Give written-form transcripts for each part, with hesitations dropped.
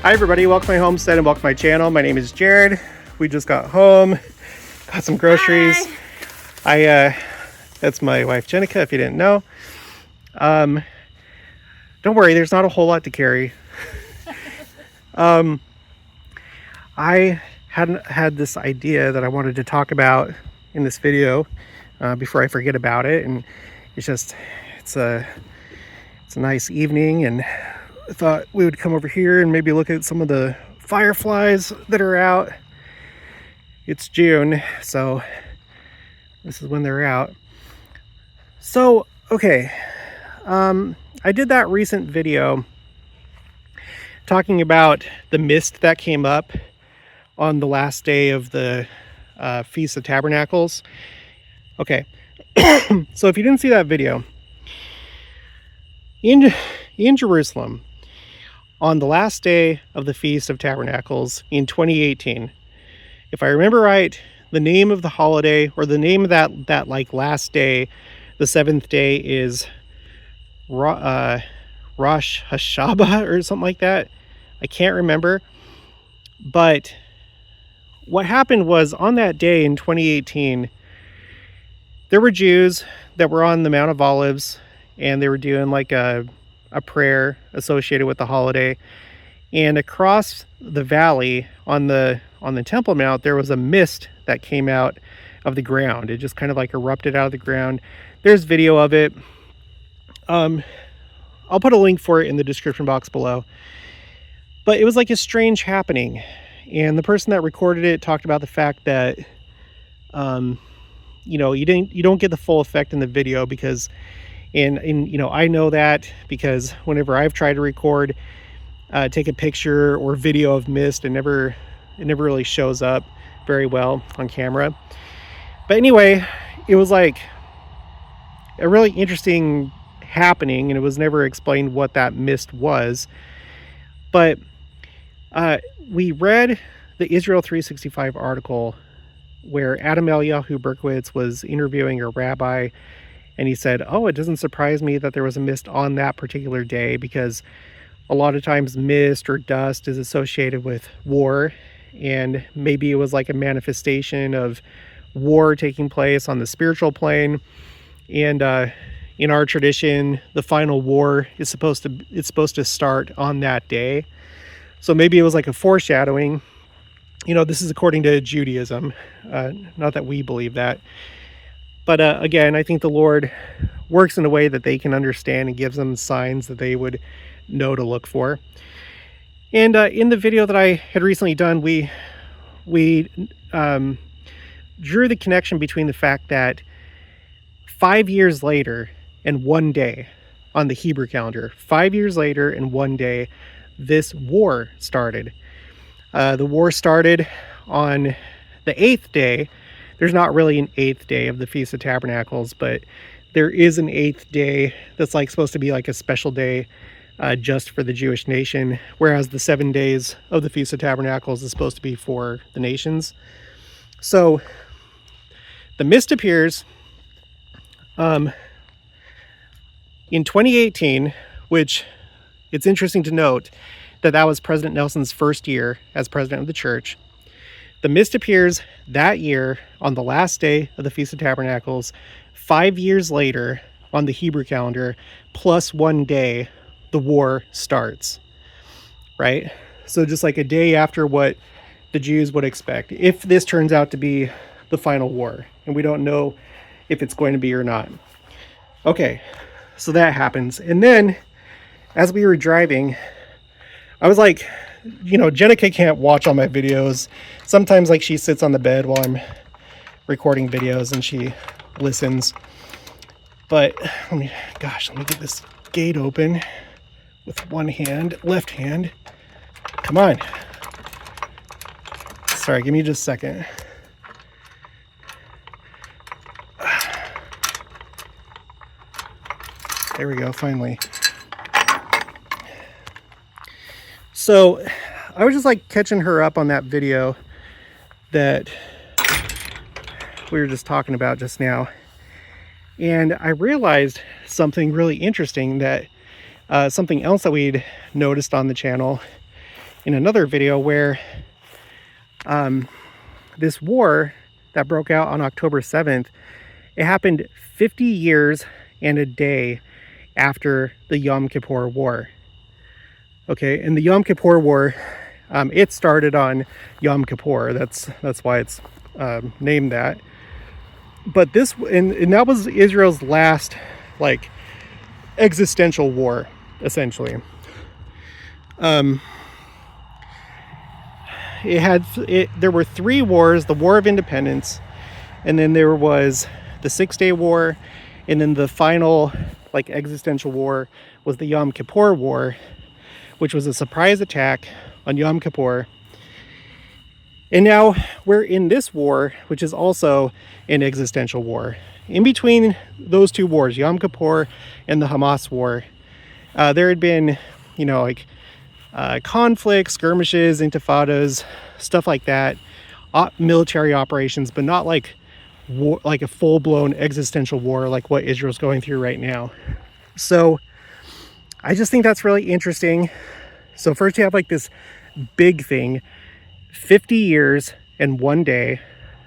Hi everybody, welcome to my homestead and welcome to my channel. My name is Jared. We just got home, got some groceries. Hi. That's my wife Jenica, if you didn't know. Don't worry, there's not a whole lot to carry. I had this idea that I wanted to talk about in this video before I forget about it, and it's a nice evening, and I thought we would come over here and maybe look at some of the fireflies that are out. It's June, so this is when they're out. So, okay, I did that recent video talking about the mist that came up on the last day of the Feast of Tabernacles. Okay, so if you didn't see that video, in Jerusalem, on the last day of the Feast of Tabernacles in 2018, if I remember right, the name of the holiday, or the name of that like last day, the seventh day, is Rosh Hashanah or something like that. I can't remember. But what happened was, on that day in 2018, there were Jews that were on the Mount of Olives, and they were doing like a prayer associated with the holiday. And across the valley on the Temple Mount, there was a mist that came out of the ground. It just kind of like erupted out of the ground. There's video of it. I'll put a link for it in the description box below. But it was like a strange happening. And the person that recorded it talked about the fact that, you know, you don't get the full effect in the video because, and you know, I know that because whenever I've tried to record, take a picture or video of mist, it never really shows up very well on camera. But anyway, it was like a really interesting happening, and it was never explained what that mist was. But we read the Israel 365 article where Adam Eliyahu Berkowitz was interviewing a rabbi, and he said, oh, it doesn't surprise me that there was a mist on that particular day, because a lot of times mist or dust is associated with war, and maybe it was like a manifestation of war taking place on the spiritual plane. And in our tradition, the final war is supposed to start on that day. So maybe it was like a foreshadowing. You know, this is according to Judaism, not that we believe that. But again, I think the Lord works in a way that they can understand and gives them signs that they would know to look for. And in the video that I had recently done, we drew the connection between the fact that 5 years later and 1 day on the Hebrew calendar, 5 years later and 1 day, this war started. The war started on the 8th day. There's not really an 8th day of the Feast of Tabernacles, but there is an 8th day that's like supposed to be like a special day just for the Jewish nation, whereas the 7 days of the Feast of Tabernacles is supposed to be for the nations. So the mist appears in 2018, which it's interesting to note that was President Nelson's first year as president of the church. The mist appears that year on the last day of the Feast of Tabernacles. 5 years later on the Hebrew calendar, plus 1 day, the war starts, right? So just like a day after what the Jews would expect, if this turns out to be the final war, and we don't know if it's going to be or not. Okay, so that happens. And then as we were driving, I was like, you know, Jenica can't watch all my videos. Sometimes like she sits on the bed while I'm recording videos and she listens. But let me get this gate open with one hand, left hand. Come on. Sorry, give me just a second. There we go, finally. So I was just like catching her up on that video that we were just talking about just now. And I realized something really interesting, that something else that we'd noticed on the channel, in another video where this war that broke out on October 7th, it happened 50 years and a day after the Yom Kippur War. Okay, and the Yom Kippur War, it started on Yom Kippur. That's why it's named that. But this, and that was Israel's last, like, existential war, essentially. There were 3 wars: the War of Independence, and then there was the 6-Day War, and then the final, like, existential war was the Yom Kippur War, which was a surprise attack on Yom Kippur. And now we're in this war, which is also an existential war. In between those 2 wars, Yom Kippur and the Hamas war, there had been, conflicts, skirmishes, intifadas, stuff like that, military operations, but not like war, like a full-blown existential war like what Israel's going through right now. So I just think that's really interesting. So first you have like this big thing, 50 years and 1 day.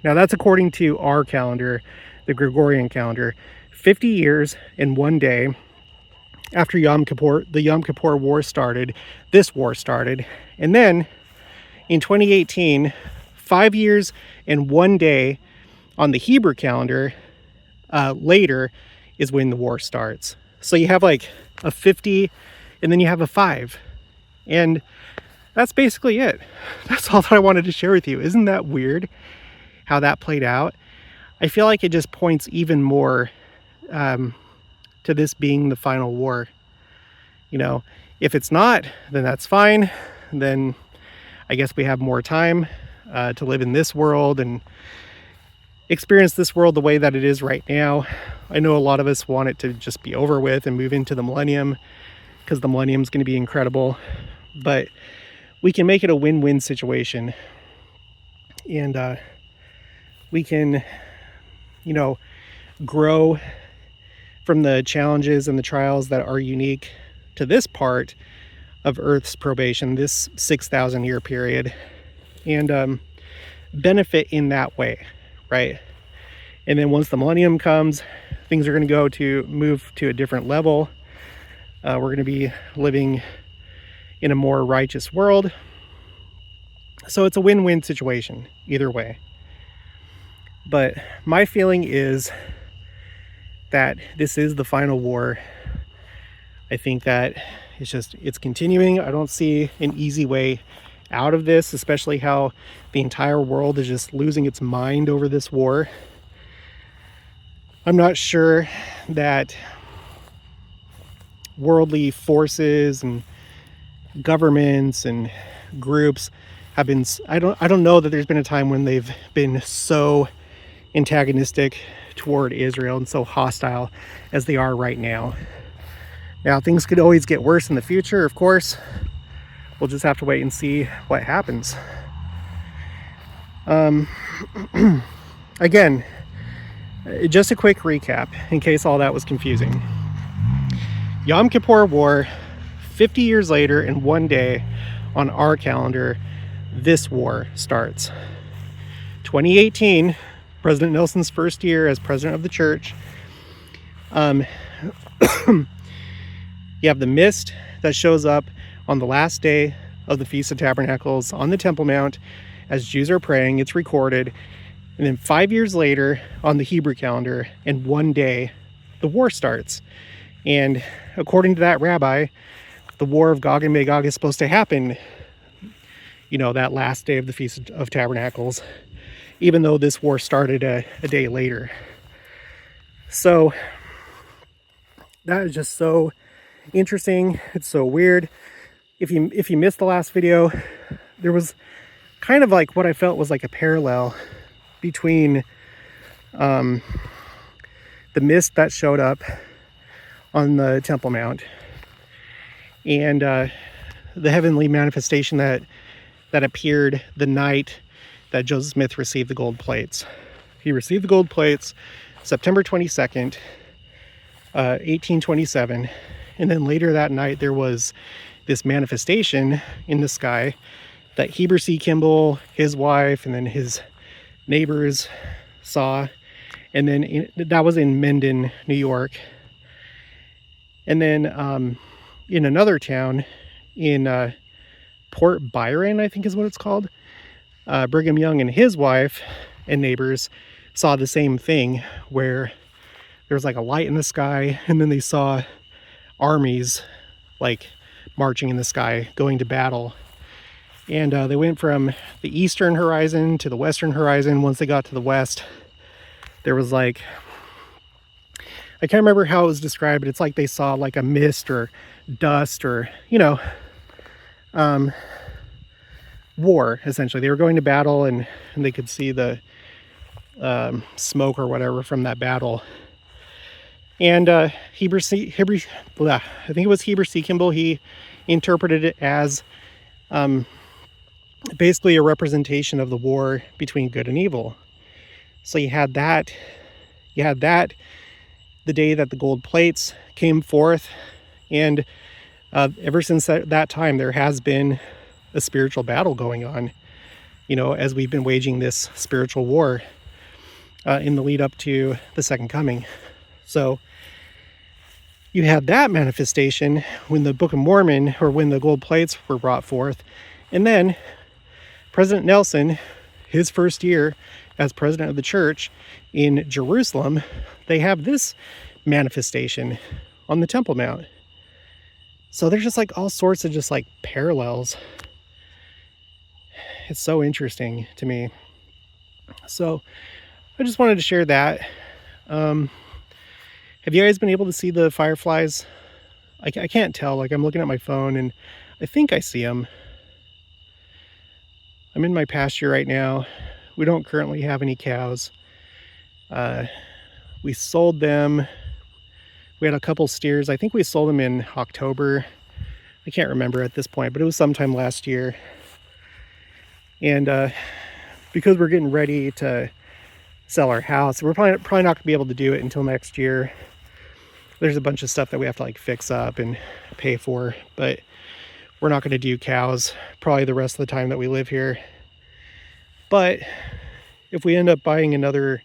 Now that's according to our calendar, the Gregorian calendar. 50 years and 1 day after Yom Kippur, the Yom Kippur War started, this war started. And then in 2018, 5 years and 1 day on the Hebrew calendar later is when the war starts. So you have like a 50 and then you have a 5. And that's basically it. That's all that I wanted to share with you. Isn't that weird how that played out? I feel like it just points even more to this being the final war. If it's not, then that's fine. Then I guess we have more time to live in this world and experience this world the way that it is right now. I know a lot of us want it to just be over with and move into the millennium, because the millennium is going to be incredible. But we can make it a win-win situation, and we can, grow from the challenges and the trials that are unique to this part of Earth's probation, this 6,000 year period, and benefit in that way, right? And then once the millennium comes, things are going to move to a different level. We're going to be living in a more righteous world. So it's a win-win situation either way. But my feeling is that this is the final war. I think that it's continuing. I don't see an easy way out of this, especially how the entire world is just losing its mind over this war. I'm not sure that worldly forces and governments and groups have been, I don't know that there's been a time when they've been so antagonistic toward Israel and so hostile as they are right now. Now, things could always get worse in the future, of course. We'll just have to wait and see what happens. Again, just a quick recap in case all that was confusing. Yom Kippur War, 50 years later and 1 day on our calendar, this war starts. 2018, President Nelson's first year as president of the church. You have the mist that shows up on the last day of the Feast of Tabernacles on the Temple Mount as Jews are praying. It's recorded. And then 5 years later on the Hebrew calendar, and 1 day, the war starts. And according to that rabbi, the war of Gog and Magog is supposed to happen, that last day of the Feast of Tabernacles, even though this war started a day later. So that is just so interesting. It's so weird. If you missed the last video, there was kind of like what I felt was like a parallel between the mist that showed up on the Temple Mount and the heavenly manifestation that appeared the night that Joseph Smith received the gold plates. He received the gold plates September 22nd, 1827. And then later that night there was this manifestation in the sky that Heber C. Kimball, his wife, and then his neighbors saw. And then that was in Mendon, New York. And then in another town in Port Byron, I think is what it's called, Brigham Young and his wife and neighbors saw the same thing, where there was like a light in the sky, and then they saw armies like marching in the sky going to battle. And they went from the eastern horizon to the western horizon. Once they got to the west, there was like, I can't remember how it was described, but it's like they saw like a mist or dust or, you know, war, essentially. They were going to battle, and they could see the smoke or whatever from that battle. And I think it was Heber C. Kimball, he interpreted it as basically a representation of the war between good and evil. So you had that the day that the gold plates came forth, and ever since that time there has been a spiritual battle going on, you know, as we've been waging this spiritual war in the lead up to the second coming. So you had that manifestation when the Book of Mormon, or when the gold plates were brought forth. And then President Nelson, his first year as president of the church in Jerusalem, they have this manifestation on the Temple Mount. So there's just like all sorts of just like parallels. It's so interesting to me. So I just wanted to share that. Have you guys been able to see the fireflies? I can't tell. Like, I'm looking at my phone and I think I see them. I'm in my pasture right now. We don't currently have any cows. We sold them. We had a couple steers. I think we sold them in October. I can't remember at this point, but it was sometime last year. And because we're getting ready to sell our house, we're probably not going to be able to do it until next year. There's a bunch of stuff that we have to like fix up and pay for, but we're not going to do cows probably the rest of the time that we live here. But if we end up buying another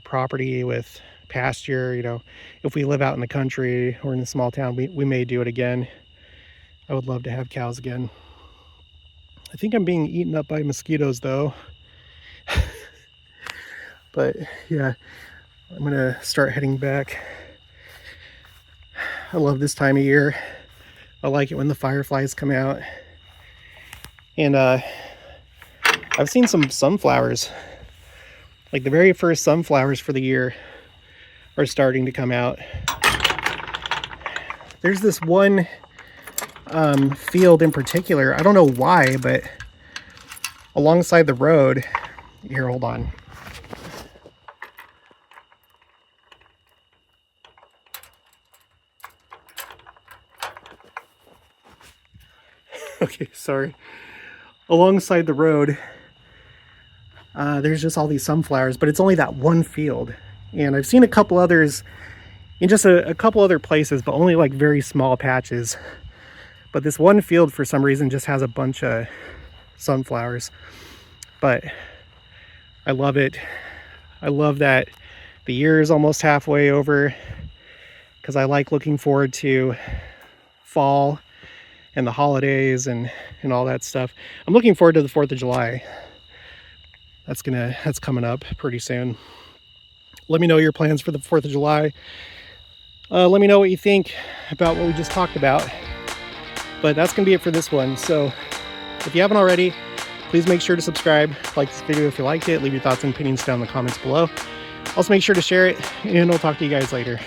property with pasture, you know, if we live out in the country or in a small town, we may do it again. I would love to have cows again. I think I'm being eaten up by mosquitoes though. But yeah, I'm gonna start heading back. I love this time of year. I like it when the fireflies come out. And I've seen some sunflowers. Like the very first sunflowers for the year are starting to come out. There's this one field in particular. I don't know why, but alongside the road. Here, hold on. Okay, sorry. Alongside the road, there's just all these sunflowers, but it's only that one field. And I've seen a couple others in just a couple other places, but only like very small patches. But this one field, for some reason, just has a bunch of sunflowers. But I love it. I love that the year is almost halfway over, because I like looking forward to fall and the holidays and all that stuff. I'm looking forward to the 4th of July. That's coming up pretty soon. Let me know your plans for the 4th of July. Let me know what you think about what we just talked about. But that's gonna be it for this one. So if you haven't already, please make sure to subscribe, like this video if you liked it, leave your thoughts and opinions down in the comments below. Also make sure to share it, and I'll talk to you guys later.